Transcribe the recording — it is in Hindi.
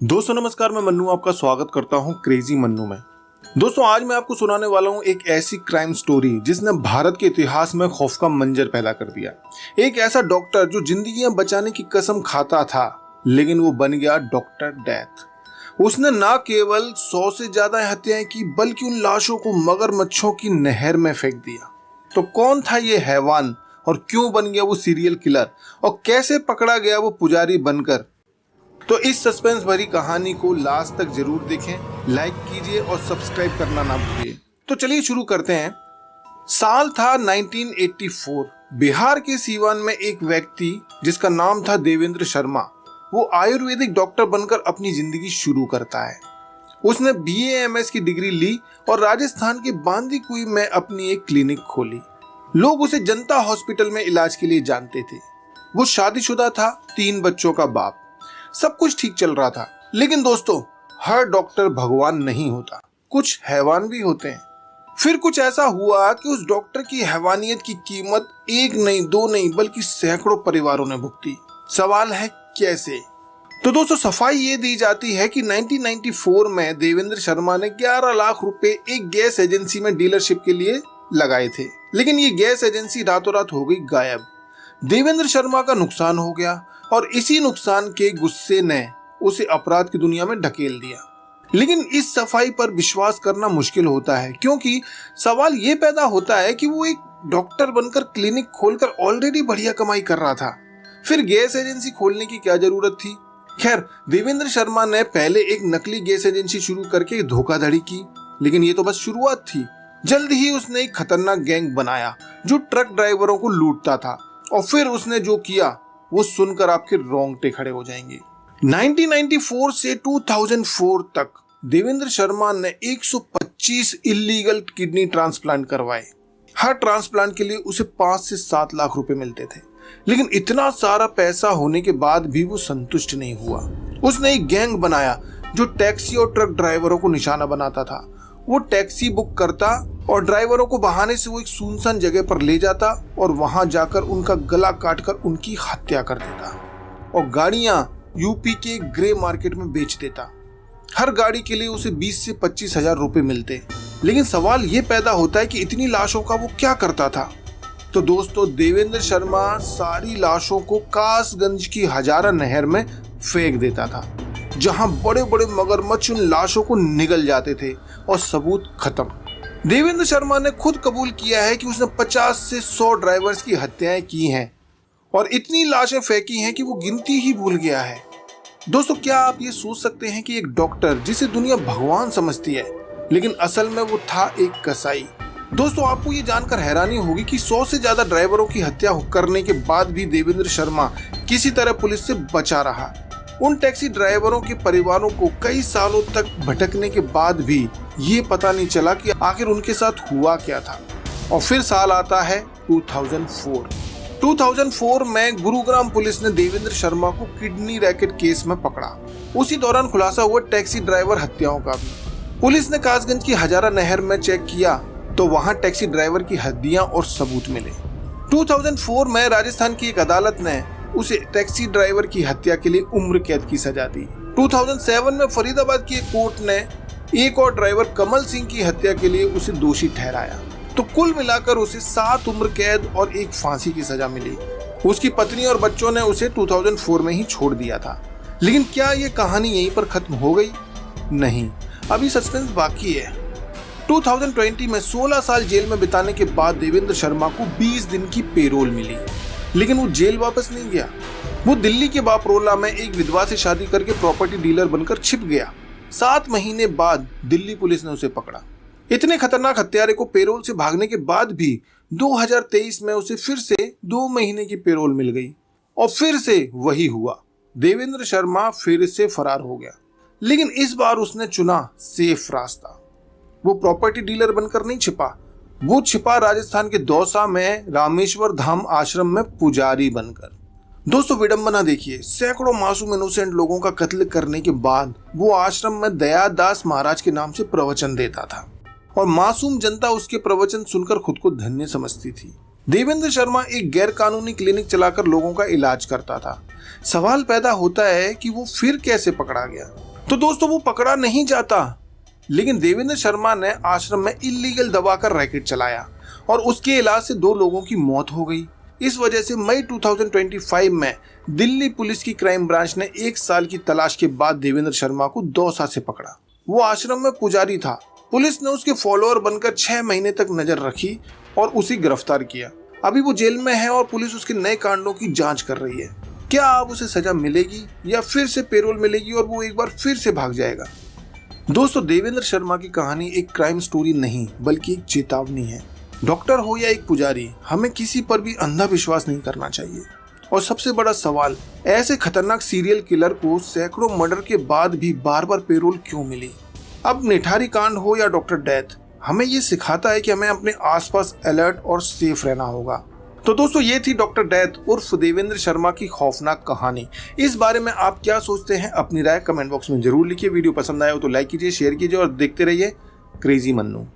दोस्तों नमस्कार, मैं मन्नू आपका स्वागत करता हूं क्रेजी मन्नू में। दोस्तों आज मैं आपको सुनाने वाला हूं एक ऐसी क्राइम स्टोरी जिसने भारत के इतिहास में खौफ का मंजर पैदा कर दिया। एक ऐसा डॉक्टर जो जिंदगियां बचाने की कसम खाता था, लेकिन वो बन गया डॉक्टर डेथ। उसने ना केवल 100 से ज्यादा हत्याएं की, बल्कि उन लाशों को मगरमच्छों की नहर में फेंक दिया। तो कौन था ये हैवान और क्यों बन गया वो सीरियल किलर, और कैसे पकड़ा गया वो पुजारी बनकर? तो इस सस्पेंस भरी कहानी को लास्ट तक जरूर देखें, लाइक कीजिए और सब्सक्राइब करना ना भूलिए। तो चलिए शुरू करते हैं। साल था 1984। बिहार के सीवान में एक व्यक्ति जिसका नाम था देवेंद्र शर्मा, वो आयुर्वेदिक डॉक्टर बनकर अपनी जिंदगी शुरू करता है। उसने BA MS की डिग्री ली और राजस्थान के बांदीकुई में अपनी एक क्लिनिक खोली। लोग उसे जनता हॉस्पिटल में इलाज के लिए जानते थे। वो शादीशुदा था, 3 बच्चों का बाप। सब कुछ ठीक चल रहा था, लेकिन दोस्तों हर डॉक्टर भगवान नहीं होता, कुछ हैवान भी होते हैं। फिर कुछ ऐसा हुआ कि उस डॉक्टर की हैवानियत की कीमत एक नहीं, 2 नहीं, बल्कि सैकड़ों परिवारों ने भुगती। सवाल है कैसे? तो दोस्तों सफाई ये दी जाती है कि 1994 में देवेंद्र शर्मा ने 11 लाख रुपए एक गैस एजेंसी में डीलरशिप के लिए लगाए थे, लेकिन ये गैस एजेंसी रातों रात हो गई गायब। देवेंद्र शर्मा का नुकसान हो गया और इसी नुकसान के गुस्से ने उसे अपराध की दुनिया में ढकेल दिया। लेकिन इस सफाई पर विश्वास करना मुश्किल होता है, क्योंकि सवाल ये पैदा होता है कि वो एक डॉक्टर बनकर क्लिनिक खोलकर ऑलरेडी बढ़िया कमाई कर रहा था, फिर गैस एजेंसी खोलने की क्या जरूरत थी? खैर, देवेंद्र शर्मा ने पहले एक नकली गैस एजेंसी शुरू करके धोखाधड़ी की, लेकिन ये तो बस शुरुआत थी। जल्द ही उसने एक खतरनाक गैंग बनाया जो ट्रक ड्राइवरों को लूटता था, और फिर उसने जो किया वो सुनकर आपके रोंगटे खड़े हो जाएंगे। 1994 से 2004 तक देवेंद्र शर्मा ने 125 इलीगल किडनी ट्रांसप्लांट करवाए। हर ट्रांसप्लांट के लिए उसे 5 से 7 लाख रुपए मिलते थे, लेकिन इतना सारा पैसा होने के बाद भी वो संतुष्ट नहीं हुआ। उसने एक गैंग बनाया जो टैक्सी और ट्रक ड्राइवरों को निशाना बनाता था। वो टैक्सी बुक करता और ड्राइवरों को बहाने से वो एक सुनसान जगह पर ले जाता और वहां जाकर उनका गला काटकर उनकी हत्या कर देता, और गाड़ियां यूपी के ग्रे मार्केट में बेच देता। हर गाड़ी के लिए उसे 20 से 25 हजार रुपए मिलते। लेकिन सवाल ये पैदा होता है कि इतनी लाशों का वो क्या करता था? तो दोस्तों देवेंद्र शर्मा सारी लाशों को कासगंज की हजारा नहर में फेंक देता था, जहां बड़े बड़े मगरमच्छ उन लाशों को निगल जाते थे और सबूत खत्म। देवेंद्र शर्मा ने खुद कबूल किया है कि उसने 50 से 100 ड्राइवर्स की हत्याएं की हैं और इतनी लाशें फेंकी हैं कि वो गिनती ही भूल गया है। दोस्तों क्या आप ये सोच सकते हैं कि एक डॉक्टर जिसे दुनिया भगवान समझती है, लेकिन असल में वो था एक कसाई। दोस्तों आपको ये जानकर हैरानी होगी कि 100 से ज्यादा ड्राइवरों की हत्या करने के बाद भी देवेंद्र शर्मा किसी तरह पुलिस से बचा रहा। उन टैक्सी ड्राइवरों के परिवारों को कई सालों तक भटकने के बाद भी ये पता नहीं चला कि आखिर उनके साथ हुआ क्या था। और फिर साल आता है 2004। 2004 में गुरुग्राम पुलिस ने देवेंद्र शर्मा को किडनी रैकेट केस में पकड़ा। उसी दौरान खुलासा हुआ टैक्सी ड्राइवर हत्याओं का भी। पुलिस ने कासगंज की हजारा नहर में चेक किया तो वहां टैक्सी ड्राइवर की हड्डियां और सबूत मिले। 2004 में राजस्थान की एक अदालत ने उसे टैक्सी ड्राइवर की हत्या के लिए उम्र कैद की सजा दी। 2007 में फरीदाबाद की एक कोर्ट ने एक और ड्राइवर कमल सिंह की हत्या के लिए उसे दोषी ठहराया। तो कुल मिलाकर उसे 7 उम्र कैद और 1 फांसी की सजा मिली। उसकी पत्नी और बच्चों ने उसे 2004 में ही छोड़ दिया था। लेकिन क्या ये कहानी यहीं पर खत्म हो गई? नहीं, अभी सस्पेंस बाकी है। 2020 में 16 साल जेल में बिताने के बाद देवेंद्र शर्मा को 20 दिन की पेरोल मिली, लेकिन वो जेल वापस नहीं गया। वो दिल्ली के बापरोला में एक विधवा से शादी करके प्रॉपर्टी डीलर बनकर छिप गया। 7 महीने बाद दिल्ली पुलिस ने उसे पकड़ा। इतने खतरनाक हत्यारे को पेरोल से भागने के बाद भी 2023 में उसे फिर से 2 महीने की पेरोल मिल गई, और फिर से वही हुआ। देवेंद्र शर्मा फिर से फरार हो गया, लेकिन इस बार उसने चुना सेफ रास्ता। वो प्रॉपर्टी डीलर बनकर नहीं छिपा, वो छिपा राजस्थान के दौसा में रामेश्वर धाम आश्रम में पुजारी बनकर। दोस्तों विडंबना देखिए, सैकड़ों मासूम इनोसेंट लोगों का कत्ल करने के बाद वो आश्रम में दयादास महाराज के नाम से प्रवचन देता था, और मासूम जनता उसके प्रवचन सुनकर खुद को धन्य समझती थी। देवेंद्र शर्मा एक गैर कानूनी क्लिनिक चलाकर लोगों का इलाज करता था। सवाल पैदा होता है कि वो फिर कैसे पकड़ा गया? तो दोस्तों वो पकड़ा नहीं जाता, लेकिन देवेंद्र शर्मा ने आश्रम में इलीगल दवा का रैकेट चलाया और उसके इलाज से 2 लोगों की मौत हो गई। इस वजह से मई 2025 में दिल्ली पुलिस की क्राइम ब्रांच ने 1 साल की तलाश के बाद देवेंद्र शर्मा को दौसा से पकड़ा। वो आश्रम में पुजारी था। पुलिस ने उसके फॉलोअर बनकर 6 महीने तक नजर रखी और उसे गिरफ्तार किया। अभी वो जेल में है और पुलिस उसके नए कांडों की जांच कर रही है। क्या अब उसे सजा मिलेगी या फिर से पेरोल मिलेगी और वो एक बार फिर से भाग जाएगा? दोस्तों, देवेंद्र शर्मा की कहानी एक क्राइम स्टोरी नहीं बल्कि एक चेतावनी है। डॉक्टर हो या एक पुजारी, हमें किसी पर भी अंधा विश्वास नहीं करना चाहिए। और सबसे बड़ा सवाल, ऐसे खतरनाक सीरियल किलर को सैकड़ों मर्डर के बाद भी बार बार पेरोल क्यों मिली? अब निठारी कांड हो या डॉक्टर डेथ, हमें ये सिखाता है कि हमें अपने आसपास अलर्ट और सेफ रहना होगा। तो दोस्तों, ये थी डॉक्टर डेथ उर्फ देवेंद्र शर्मा की खौफनाक कहानी। इस बारे में आप क्या सोचते हैं? अपनी राय कमेंट बॉक्स में जरूर लिखिए। वीडियो पसंद आया हो तो लाइक कीजिए, शेयर कीजिए और देखते रहिए क्रेजी मन्नू।